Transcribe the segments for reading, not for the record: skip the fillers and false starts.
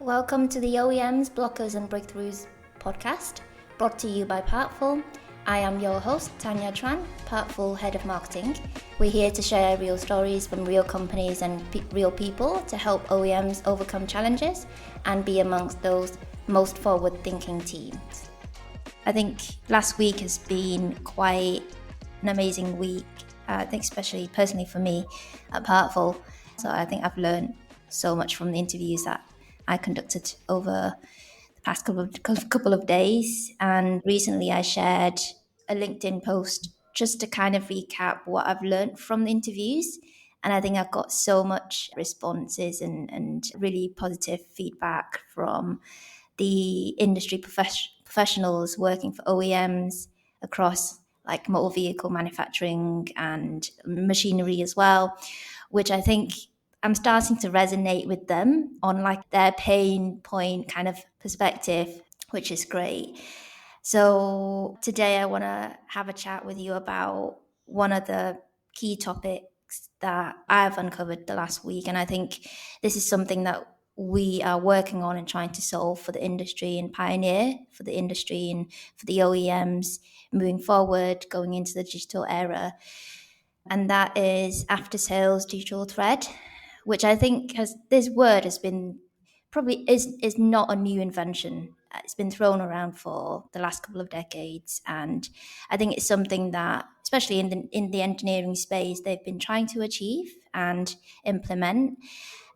Welcome to the OEMs, Blockers and Breakthroughs podcast, brought to you by Partful. I am your host, Tanya Tran, Partful Head of Marketing. We're here to share real stories from real companies and real people to help OEMs overcome challenges and be amongst those most forward-thinking teams. I think last week has been quite an amazing week, I think especially personally for me at Partful. So I think I've learned so much from the interviews that I conducted over the past couple of days. And recently I shared a LinkedIn post just to kind of recap what I've learned from the interviews. And I think I've got so much responses and really positive feedback from the industry professionals working for OEMs across like motor vehicle manufacturing and machinery as well, which I think I'm starting to resonate with them on like their pain point kind of perspective, which is great. So today I want to have a chat with you about one of the key topics that I've uncovered the last week. And I think this is something that we are working on and trying to solve for the industry and pioneer for the industry and for the OEMs moving forward, going into the digital era. And that is after-sales digital thread, which I think this word has been probably is not a new invention. It's been thrown around for the last couple of decades, and I think it's something that, especially in the engineering space, they've been trying to achieve and implement.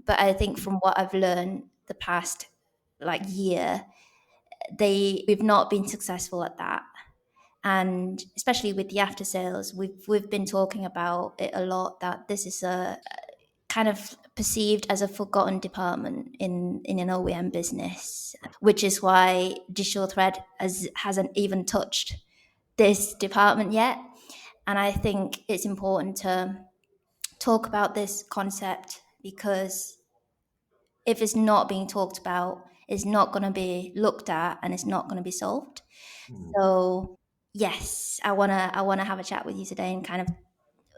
But I think from what I've learned the past like year, we've not been successful at that. And especially with the after sales, we've been talking about it a lot, that this is a kind of perceived as a forgotten department in an OEM business, which is why digital thread hasn't even touched this department yet. And I think it's important to talk about this concept, because if it's not being talked about, it's not going to be looked at and it's not going to be solved. So yes, I wanna have a chat with you today and kind of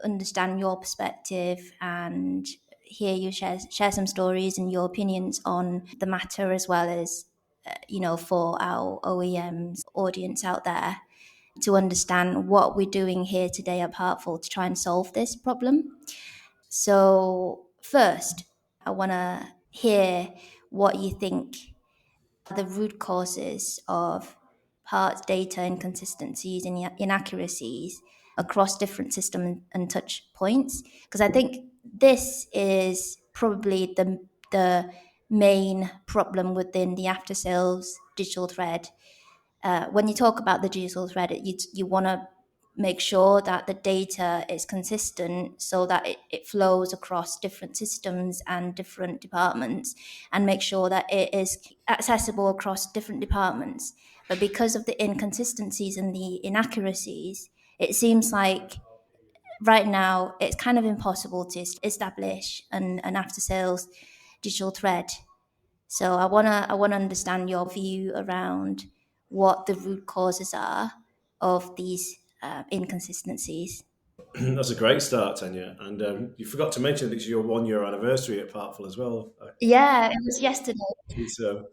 understand your perspective and hear you share some stories and your opinions on the matter, as well as for our OEMs audience out there to understand what we're doing here today at Partful to try and solve this problem. So first, I want to hear what you think the root causes of parts data inconsistencies and inaccuracies across different systems and touch points, because I think this is probably the main problem within the after sales digital thread. When you talk about the digital thread, you want to make sure that the data is consistent so that it flows across different systems and different departments, and make sure that it is accessible across different departments. But because of the inconsistencies and the inaccuracies, it seems like right now it's kind of impossible to establish an after sales digital thread. So I wanna understand your view around what the root causes are of these inconsistencies. That's a great start, Tanya. And you forgot to mention that it's your 1 year anniversary at Partful as well. Yeah, it was yesterday. So,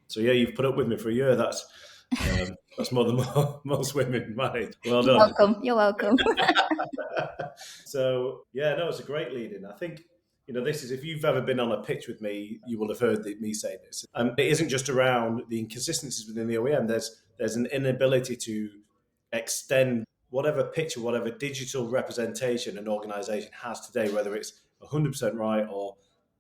so yeah, you've put up with me for a year. That's more than most women manage. Well You're done. welcome. You're welcome. So yeah, no, it's a great lead in. I think this is, if you've ever been on a pitch with me, you will have heard me say this. It isn't just around the inconsistencies within the OEM. There's an inability to extend whatever picture, whatever digital representation an organization has today, whether it's 100% right or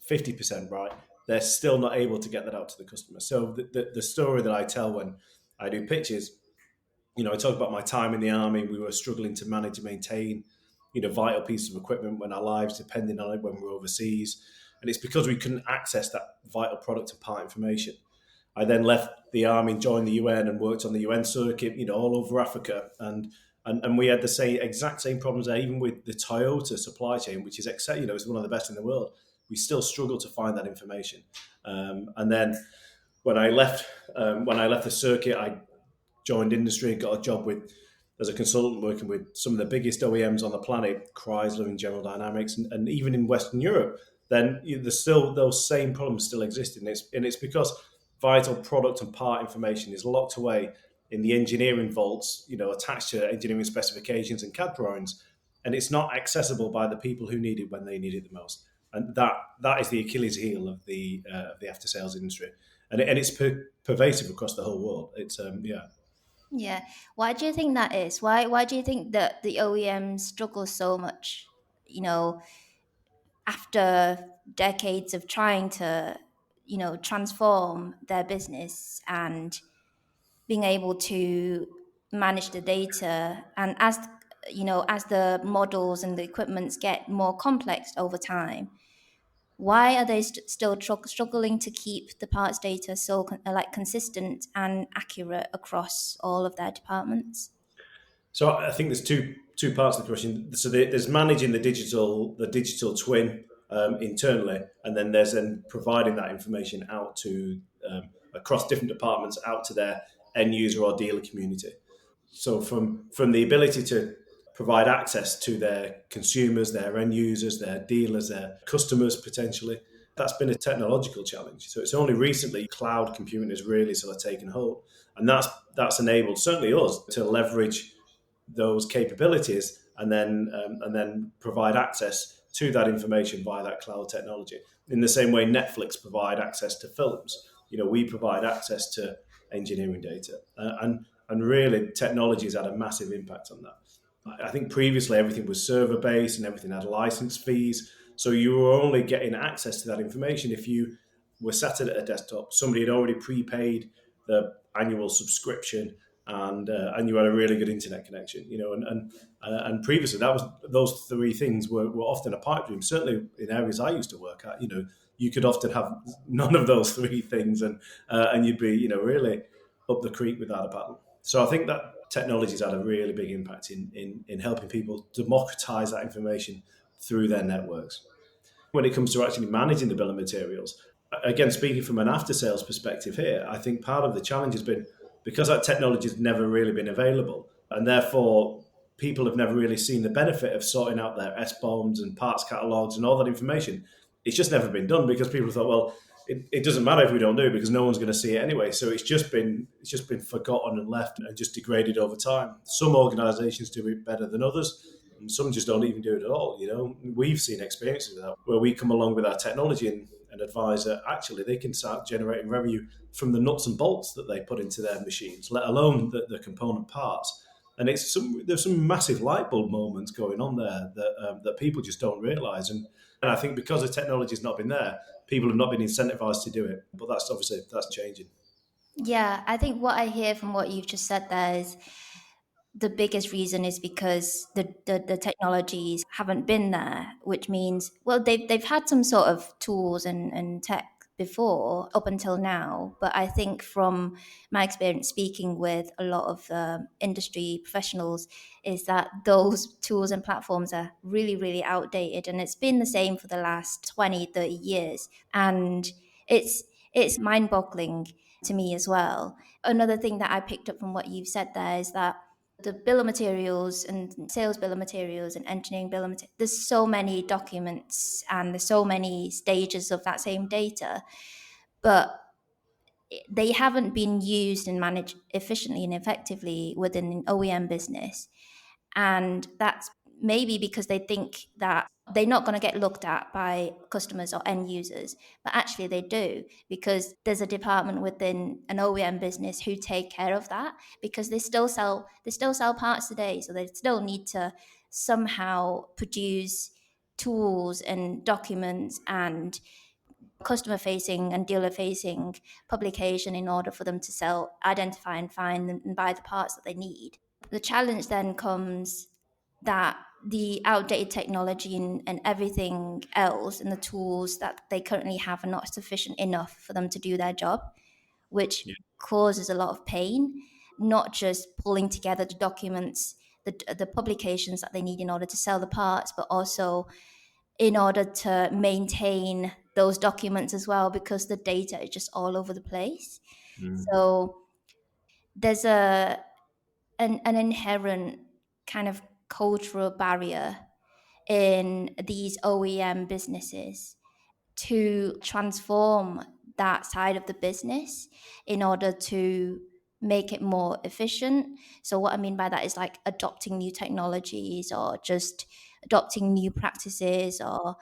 50% right, they're still not able to get that out to the customer. So the story that I tell when I do pitches, I talk about my time in the army. We were struggling to manage and maintain, vital pieces of equipment when our lives depended on it when we were overseas. And it's because we couldn't access that vital product and part information. I then left the army, joined the UN, and worked on the UN circuit, all over Africa. And we had the exact same problems there, even with the Toyota supply chain, which is it's one of the best in the world. We still struggle to find that information. And then when I left the circuit, I joined industry and got a job as a consultant working with some of the biggest OEMs on the planet, Chrysler and General Dynamics, and even in Western Europe, then there's still those same problems still exist, and it's because vital product and part information is locked away in the engineering vaults, attached to engineering specifications and CAD drawings, and it's not accessible by the people who need it when they need it the most. And that is the Achilles heel of the after sales industry, and it's pervasive across the whole world. It's yeah. Yeah. Why do you think that is? Why do you think that the OEMs struggle so much, you know, after decades of trying to, transform their business and being able to manage the data, and as the models and the equipments get more complex over time, why are they still struggling to keep the parts data so consistent and accurate across all of their departments? So I think there's two parts of the question. So there's managing the digital twin internally, and then there's providing that information out to across different departments out to their end user or dealer community. So from the ability to provide access to their consumers, their end users, their dealers, their customers potentially, that's been a technological challenge. So it's only recently cloud computing has really sort of taken hold, and that's enabled certainly us to leverage those capabilities and then provide access to that information via that cloud technology. In the same way, Netflix provide access to films. We provide access to engineering data, and really, technology has had a massive impact on that. I think previously everything was server based and everything had license fees, so you were only getting access to that information if you were sat at a desktop. Somebody had already prepaid the annual subscription, and you had a really good internet connection, and previously that was those three things were often a pipe dream. Certainly in areas I used to work at, you could often have none of those three things, and you'd be really up the creek without a paddle. So I think that technology's had a really big impact in helping people democratize that information through their networks. When it comes to actually managing the bill of materials, again, speaking from an after sales perspective here, I think part of the challenge has been because that technology has never really been available, and therefore people have never really seen the benefit of sorting out their SBOMs and parts catalogs and all that information. It's just never been done because people thought, well, it doesn't matter if we don't do it because no one's going to see it anyway. So it's just been forgotten and left and just degraded over time. Some organisations do it better than others, and some just don't even do it at all. We've seen experiences of that where we come along with our technology and advise that actually they can start generating revenue from the nuts and bolts that they put into their machines, let alone the component parts. And there's some massive light bulb moments going on there that people just don't realise. And I think because the technology has not been there, people have not been incentivized to do it. But that's changing. Yeah, I think what I hear from what you've just said there is the biggest reason is because the technologies haven't been there, which means, well, they've had some sort of tools and tech before up until now. But I think from my experience speaking with a lot of industry professionals is that those tools and platforms are really, really outdated. And it's been the same for the last 20, 30 years. And it's mind-boggling to me as well. Another thing that I picked up from what you've said there is that the bill of materials and sales bill of materials and engineering bill of materials, there's so many documents and there's so many stages of that same data, but they haven't been used and managed efficiently and effectively within an OEM business. And that's maybe because they think that they're not going to get looked at by customers or end users, but actually they do, because there's a department within an OEM business who take care of that, because they still sell parts today, so they still need to somehow produce tools and documents and customer facing and dealer facing publication in order for them to sell, identify and find and buy the parts that they need. The challenge then comes that the outdated technology and everything else and the tools that they currently have are not sufficient enough for them to do their job, which Yeah. causes a lot of pain, not just pulling together the documents, the publications that they need in order to sell the parts, but also in order to maintain those documents as well, because the data is just all over the place. Mm. So there's an inherent kind of cultural barrier in these OEM businesses. to transform that side of the business in order to make it more efficient. So what I mean by that is like adopting new technologies or just adopting new practices, or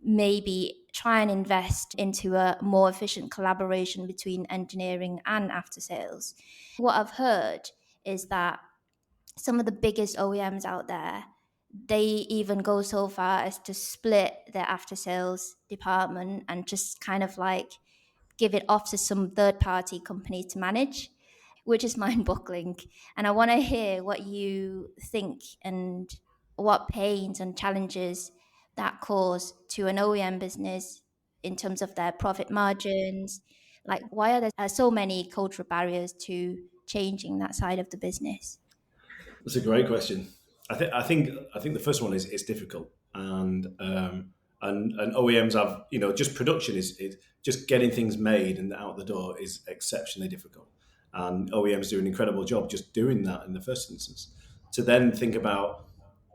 maybe try and invest into a more efficient collaboration between engineering and after sales. What I've heard is that some of the biggest OEMs out there, they even go so far as to split their after sales department and just kind of like give it off to some third party company to manage, which is mind boggling. And I want to hear what you think and what pains and challenges that cause to an OEM business in terms of their profit margins. Like, why are there so many cultural barriers to changing that side of the business? That's a great question. I think the first one is it's difficult, and OEMs have, just production is just getting things made and out the door is exceptionally difficult, and OEMs do an incredible job just doing that in the first instance. To then think about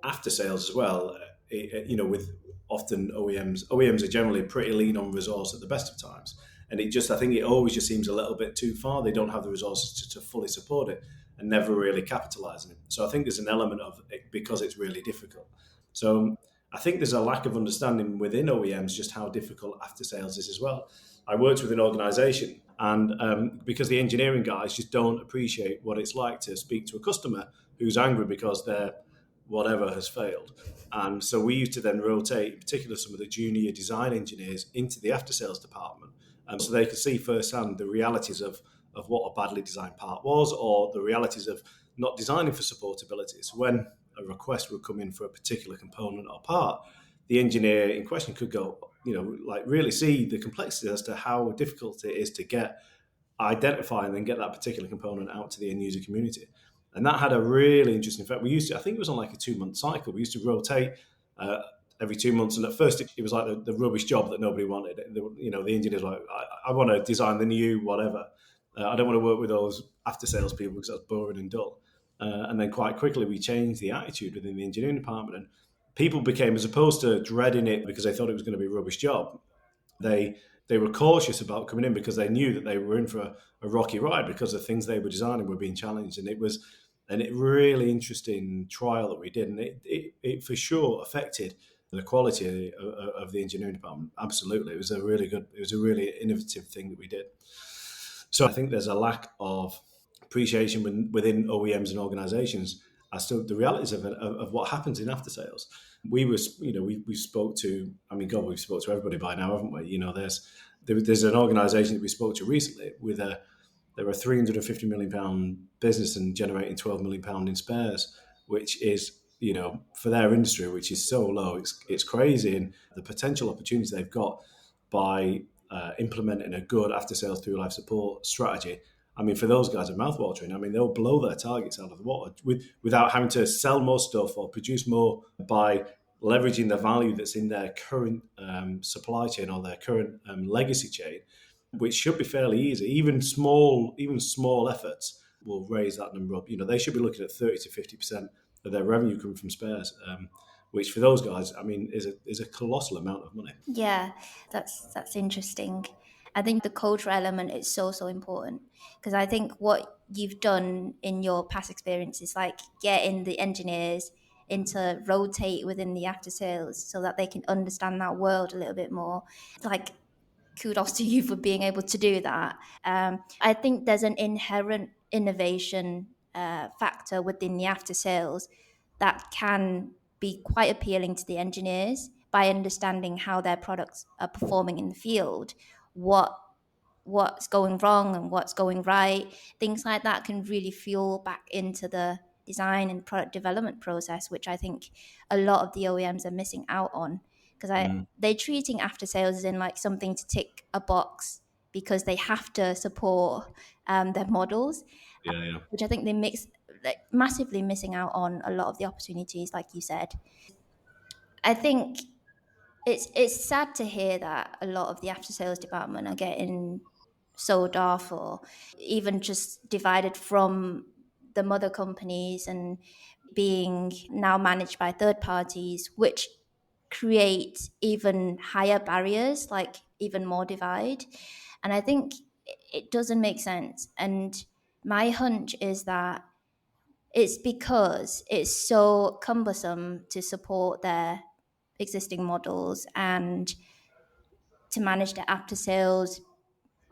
after sales as well, with often OEMs are generally pretty lean on resource at the best of times, and I think it always just seems a little bit too far. They don't have the resources to fully support it and never really capitalize on it. So I think there's an element of it because it's really difficult. So I think there's a lack of understanding within OEMs just how difficult after sales is as well. I worked with an organization, and because the engineering guys just don't appreciate what it's like to speak to a customer who's angry because their whatever has failed. And so we used to then rotate, in particular, some of the junior design engineers into the after sales department, so they could see firsthand the realities of what a badly designed part was, or the realities of not designing for supportability. So when a request would come in for a particular component or part, the engineer in question could go, really see the complexity as to how difficult it is to identify and then get that particular component out to the end user community. And that had a really interesting effect. I think it was on like a 2-month cycle. We used to rotate every 2 months. And at first it was like the rubbish job that nobody wanted. The engineers were like, I want to design the new whatever. I don't want to work with those after sales people because that's boring and dull. And then quite quickly we changed the attitude within the engineering department, and people became, as opposed to dreading it because they thought it was going to be a rubbish job, they were cautious about coming in because they knew that they were in for a rocky ride because the things they were designing were being challenged. And it was really interesting trial that we did, and it for sure affected the quality of the engineering department. Absolutely, it was a really innovative thing that we did. So I think there's a lack of appreciation within OEMs and organisations as to the realities of what happens in after sales. We spoke to, I mean, God, we've spoke to everybody by now, haven't we? There's an organisation that we spoke to recently they're a £350 million business and generating £12 million in spares, which is, for their industry, which is so low, it's crazy. And the potential opportunities they've got by implementing a good after-sales through life support strategy, I mean, for those guys are mouthwatering. I mean, they'll blow their targets out of the water without having to sell more stuff or produce more by leveraging the value that's in their current supply chain or their current legacy chain, which should be fairly easy. Even small efforts will raise that number up. They should be looking at 30 to 50% of their revenue coming from spares, which for those guys, I mean, is a colossal amount of money. Yeah, that's interesting. I think the cultural element is so important, because I think what you've done in your past experience is like getting the engineers into rotate within the after sales so that they can understand that world a little bit more. Like, kudos to you for being able to do that. I think there's an inherent innovation factor within the after sales that can be quite appealing to the engineers by understanding how their products are performing in the field, what's going wrong and what's going right. Things like that can really fuel back into the design and product development process, which I think a lot of the OEMs are missing out on, because they're treating after sales as in like something to tick a box because they have to support their models, Yeah. which I think they massively missing out on a lot of the opportunities, like you said. I think it's sad to hear that a lot of the after sales department are getting sold off or even just divided from the mother companies and being now managed by third parties, which create even higher barriers, like even more divide. And I think it doesn't make sense. And my hunch is that it's because it's so cumbersome to support their existing models and to manage the after sales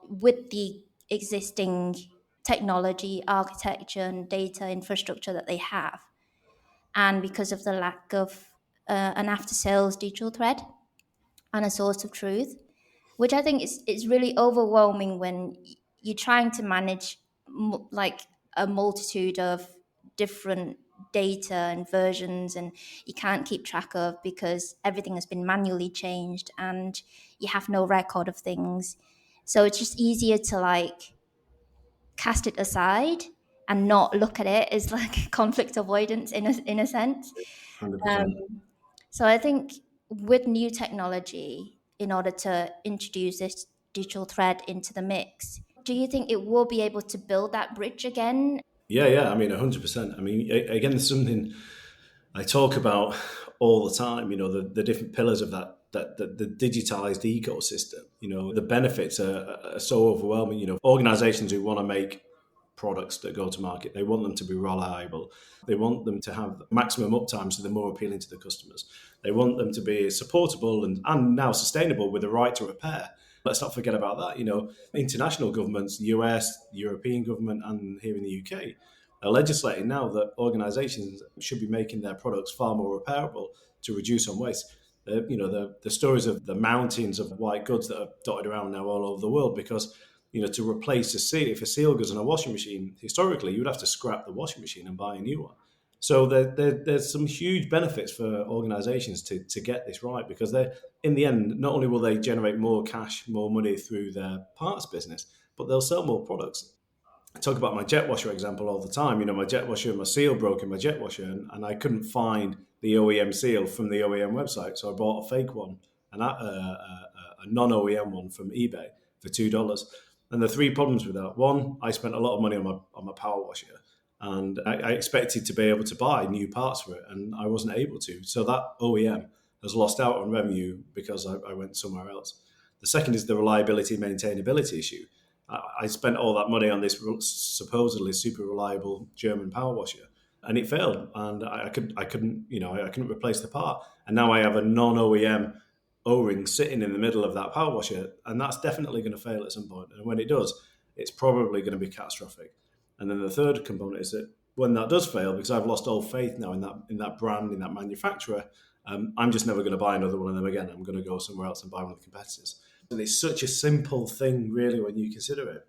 with the existing technology, architecture, and data infrastructure that they have. And because of the lack of an after sales digital thread and a source of truth, which I think is really overwhelming when you're trying to manage like a multitude of different data and versions, and you can't keep track of because everything has been manually changed and you have no record of things. So it's just easier to like cast it aside and not look at it as like conflict avoidance in a sense. 100%. So I think with new technology, in order to introduce this digital thread into the mix, do you think it will be able to build that bridge again? Yeah. I mean, 100%. I mean, again, there's something I talk about all the time. The different pillars of that the digitized ecosystem. The benefits are so overwhelming. Organizations who want to make products that go to market, they want them to be reliable. They want them to have maximum uptime, so they're more appealing to the customers. They want them to be supportable and now sustainable with the right to repair. Let's not forget about that. International governments, US, European government, and here in the UK, are legislating now that organisations should be making their products far more repairable to reduce on waste. The stories of the mountains of white goods that are dotted around now all over the world, because to replace a seal, if a seal goes in a washing machine, historically you would have to scrap the washing machine and buy a new one. So there's some huge benefits for organisations to get this right, because they, in the end, not only will they generate more cash, more money through their parts business, but they'll sell more products. I talk about my jet washer example all the time. My jet washer, my seal broke in my jet washer, and I couldn't find the OEM seal from the OEM website, so I bought a fake one, a non-OEM one from eBay for $2. And the three problems with that: one, I spent a lot of money on my power washer, and I expected to be able to buy new parts for it, and I wasn't able to. So that OEM has lost out on revenue because I went somewhere else. The second is the reliability and maintainability issue. I spent all that money on this supposedly super reliable German power washer, and it failed. And I couldn't replace the part. And now I have a non-OEM O-ring sitting in the middle of that power washer, and that's definitely going to fail at some point. And when it does, it's probably going to be catastrophic. And then the third component is that when that does fail, because I've lost all faith now in that brand, in that manufacturer, I'm just never going to buy another one of them again. I'm going to go somewhere else and buy one of the competitors. And it's such a simple thing, really, when you consider it.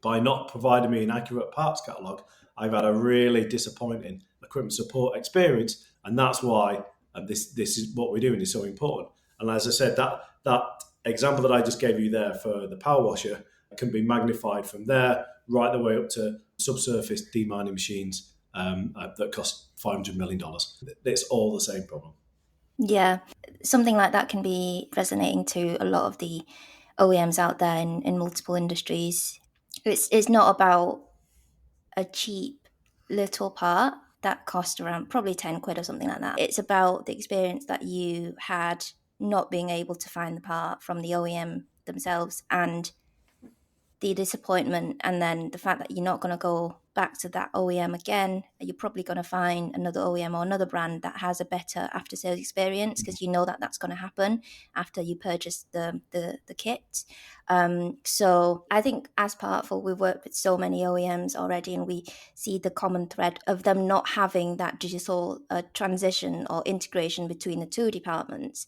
By not providing me an accurate parts catalogue, I've had a really disappointing equipment support experience, and that's why this is what we're doing is so important. And as I said, that example that I just gave you there for the power washer can be magnified from there right the way up to subsurface demining machines that cost $500 million. It's all the same problem. Yeah, something like that can be resonating to a lot of the OEMs out there in multiple industries. It's not about a cheap little part that cost around probably 10 quid or something like that. It's about the experience that you had not being able to find the part from the OEM themselves, and the disappointment, and then the fact that you're not going to go back to that OEM again. You're probably going to find another OEM or another brand that has a better after sales experience, because you know that that's going to happen after you purchase the kit. So I think as Partful, we've worked with so many OEMs already, and we see the common thread of them not having that digital transition or integration between the two departments.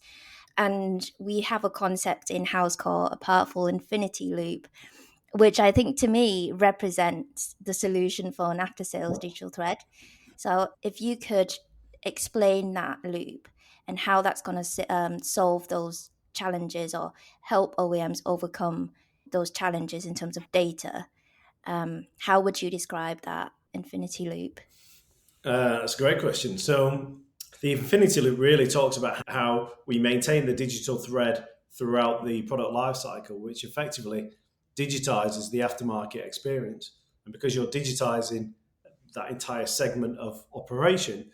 And we have a concept in-house called a Partful infinity loop, which I think to me represents the solution for an after sales digital thread. So if you could explain that loop and how that's going to solve those challenges or help OEMs overcome those challenges in terms of data, how would you describe that infinity loop? That's a great question. So the Infinity Loop really talks about how we maintain the digital thread throughout the product lifecycle, which effectively digitizes the aftermarket experience. And because you're digitizing that entire segment of operation,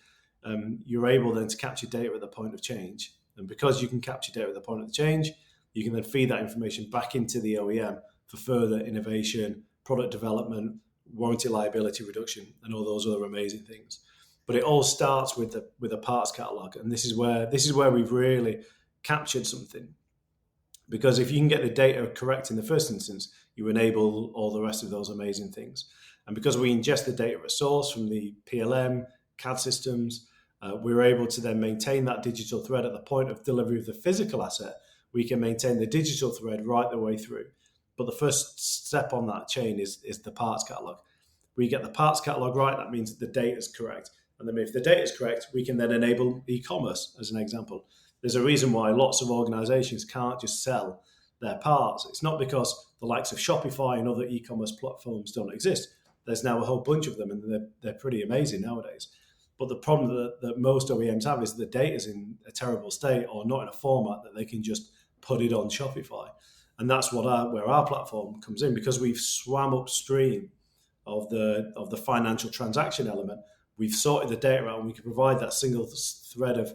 you're able then to capture data at the point of change And because you can capture data at the point of the change, you can then feed that information back into the OEM for further innovation, product development, warranty liability reduction, and all those other amazing things. But it all starts with a parts catalog, and this is where we've really captured something. Because if you can get the data correct in the first instance, you enable all the rest of those amazing things. And because we ingest the data at source from the PLM, CAD systems, we're able to then maintain that digital thread at the point of delivery of the physical asset. We can maintain the digital thread right the way through. But the first step on that chain is the parts catalog. We get the parts catalog right, that means that the data is correct. And then if the data is correct, we can then enable e-commerce, as an example. There's a reason why lots of organizations can't just sell their parts. It's not because the likes of Shopify and other e-commerce platforms don't exist. There's now a whole bunch of them, and they're pretty amazing nowadays. But the problem that most OEMs have is the data is in a terrible state or not in a format that they can just put it on Shopify. And that's where our platform comes in, because we've swam upstream of the financial transaction element. We've sorted the data out, and we can provide that single thread of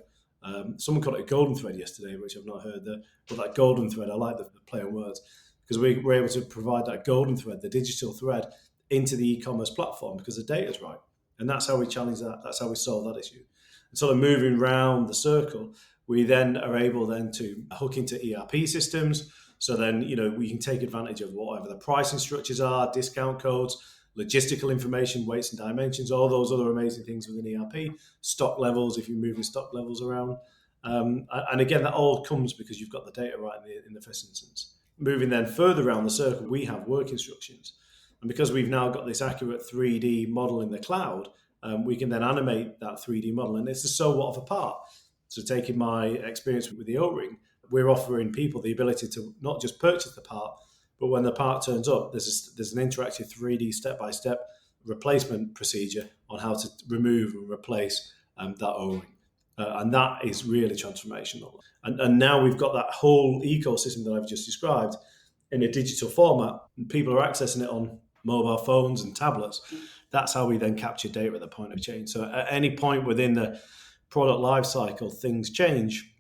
someone called it a golden thread yesterday, which I've not heard. But that golden thread, I like the play on words, because we're able to provide that golden thread, the digital thread, into the e-commerce platform because the data's right. And that's how we challenge that. That's how we solve that issue. And sort of moving round the circle, we then are able then to hook into ERP systems. So then, we can take advantage of whatever the pricing structures are, discount codes, logistical information, weights and dimensions, all those other amazing things within ERP, stock levels, if you're moving stock levels around. And again, that all comes because you've got the data right in the first instance. Moving then further around the circle, we have work instructions. And because we've now got this accurate 3D model in the cloud, we can then animate that 3D model. And it's the so what of a part. So taking my experience with the O-ring, we're offering people the ability to not just purchase the part, but when the part turns up, there's an interactive 3D step-by-step replacement procedure on how to remove and replace that O-ring. And that is really transformational. And now we've got that whole ecosystem that I've just described in a digital format, and people are accessing it on mobile phones and tablets. That's how we then capture data at the point of change. So at any point within the product life cycle, things change,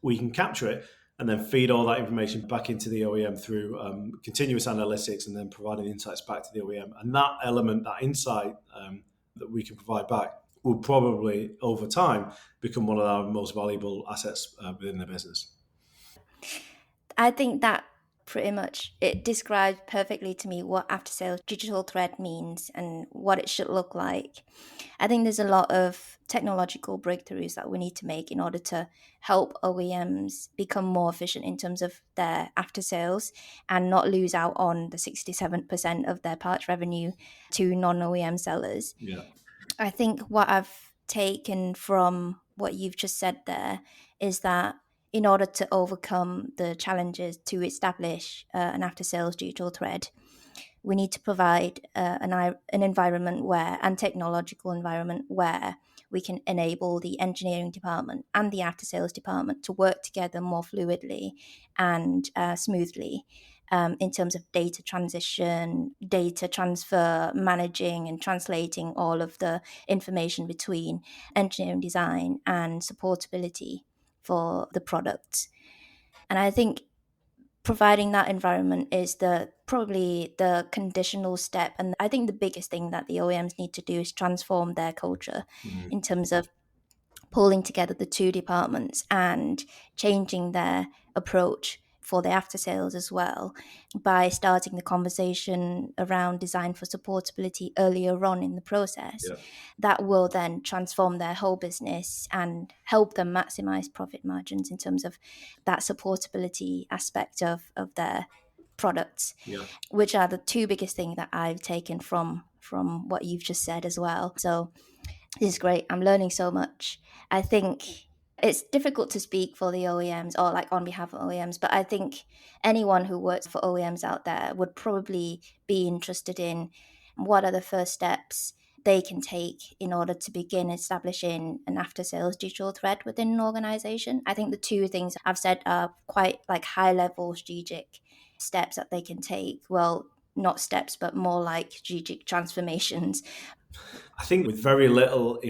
we can capture it and then feed all that information back into the OEM through continuous analytics, and then providing insights back to the OEM. And that element, that insight that we can provide back, will probably, over time, become one of our most valuable assets within the business. I think that pretty much it describes perfectly to me what after-sales digital thread means and what it should look like. I think there's a lot of technological breakthroughs that we need to make in order to help OEMs become more efficient in terms of their after-sales and not lose out on the 67% of their parts revenue to non-OEM sellers. Yeah. I think what I've taken from what you've just said there is that in order to overcome the challenges to establish an after-sales digital thread, we need to provide an environment and technological environment where we can enable the engineering department and the after-sales department to work together more fluidly and smoothly in terms of data transition, data transfer, managing and translating all of the information between engineering design and supportability for the product. And I think providing that environment is probably the conditional step. And I think the biggest thing that the OEMs need to do is transform their culture in terms of pulling together the two departments and changing their approach for the after sales as well, by starting the conversation around design for supportability earlier on in the process. Yeah. That will then transform their whole business and help them maximize profit margins in terms of that supportability aspect of their products, which are the two biggest things that I've taken from what you've just said as well. So this is great. I'm learning so much. I think it's difficult to speak for the OEMs or like on behalf of OEMs, but I think anyone who works for OEMs out there would probably be interested in what are the first steps they can take in order to begin establishing an after-sales digital thread within an organization. I think the two things I've said are quite like high-level strategic steps that they can take. Well, not steps, but more like strategic transformations. I think with very little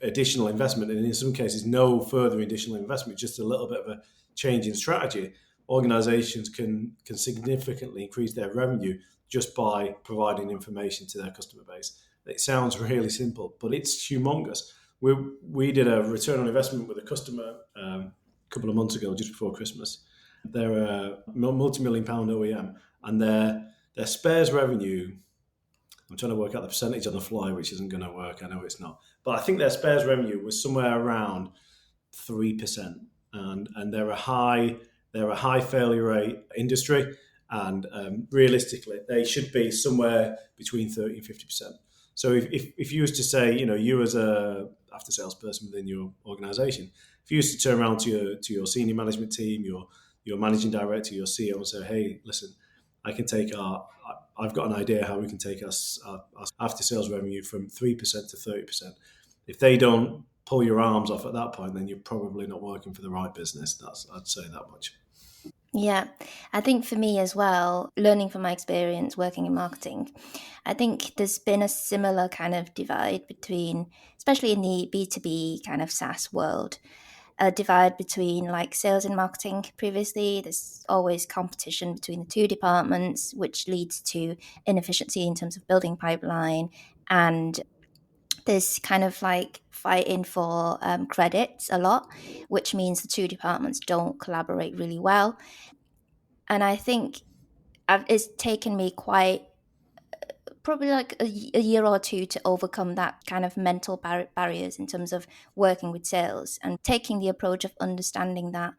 additional investment, and in some cases no further additional investment, just a little bit of a change in strategy, organizations can significantly increase their revenue just by providing information to their customer base. It sounds really simple, but it's humongous. We did a return on investment with a customer a couple of months ago, just before Christmas. They're a multi-million pound OEM, and their spares revenue, I'm trying to work out the percentage on the fly, which isn't going to work. I know it's not. But I think their spares revenue was somewhere around 3%. And they're a high failure rate industry. And realistically, they should be somewhere between 30 and 50%. So if you was to say, you as a after sales person within your organization, if you used to turn around to your senior management team, your managing director, your CEO, and say, hey, listen, I've got an idea how we can take our after sales revenue from 3% to 30%. If they don't pull your arms off at that point, then you're probably not working for the right business. I'd say that much. Yeah, I think for me as well, learning from my experience working in marketing, I think there's been a similar kind of divide between, especially in the B2B kind of SaaS world, a divide between like sales and marketing. Previously, there's always competition between the two departments, which leads to inefficiency in terms of building pipeline, and there's kind of like fighting for credits a lot, which means the two departments don't collaborate really well. And I think it's taken me probably like a year or two to overcome that kind of mental barriers in terms of working with sales and taking the approach of understanding that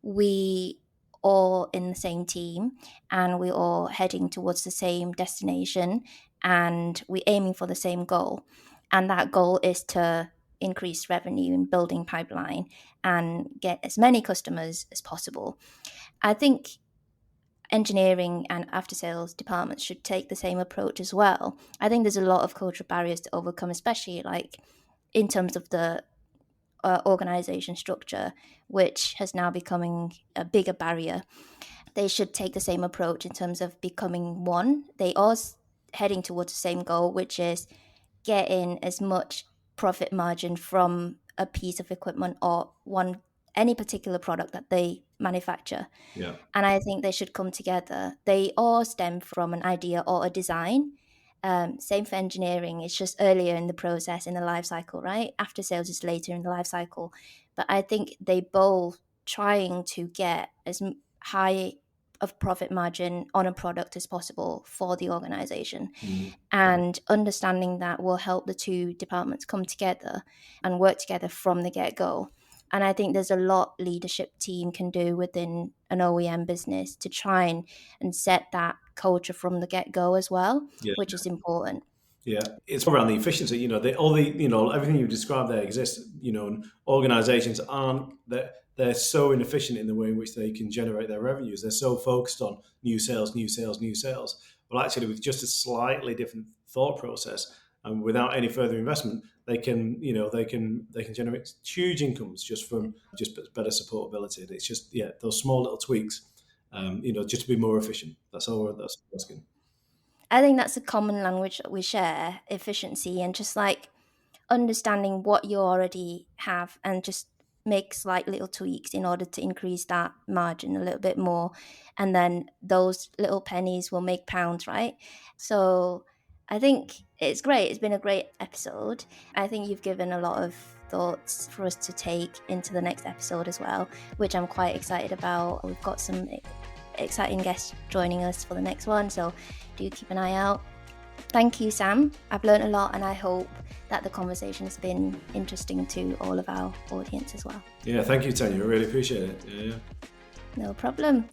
we all in the same team and we're all heading towards the same destination and we're aiming for the same goal. And that goal is to increase revenue and building pipeline and get as many customers as possible. I think engineering and after sales departments should take the same approach as well. I think there's a lot of cultural barriers to overcome, especially like in terms of the organization structure, which has now becoming a bigger barrier. They should take the same approach in terms of becoming one. They are heading towards the same goal, which is getting as much profit margin from a piece of equipment or any particular product that they manufacture. Yeah. And I think they should come together. They all stem from an idea or a design. Same for engineering. It's just earlier in the process, in the life cycle, right? After sales is later in the life cycle. But I think they both trying to get as high of profit margin on a product as possible for the organization. Mm-hmm. And understanding that will help the two departments come together and work together from the get-go. And I think there's a lot leadership team can do within an OEM business to try and set that culture from the get-go as well, which is important. Yeah, it's around the efficiency. Everything you described there exists. And organizations they're so inefficient in the way in which they can generate their revenues. They're so focused on new sales. Well, actually, with just a slightly different thought process and without any further investment, they can generate huge incomes just from better supportability. And it's just those small little tweaks, just to be more efficient. That's all. That's good. I think that's a common language that we share, efficiency, and just like understanding what you already have and just make slight little tweaks in order to increase that margin a little bit more. And then those little pennies will make pounds, right? So I think it's great. It's been a great episode. I think you've given a lot of thoughts for us to take into the next episode as well, which I'm quite excited about. We've got some exciting guests joining us for the next one, so do keep an eye out. Thank you, Sam. I've learned a lot and I hope that the conversation has been interesting to all of our audience as well. Yeah, thank you, Tanya. I really appreciate it. Yeah. No problem.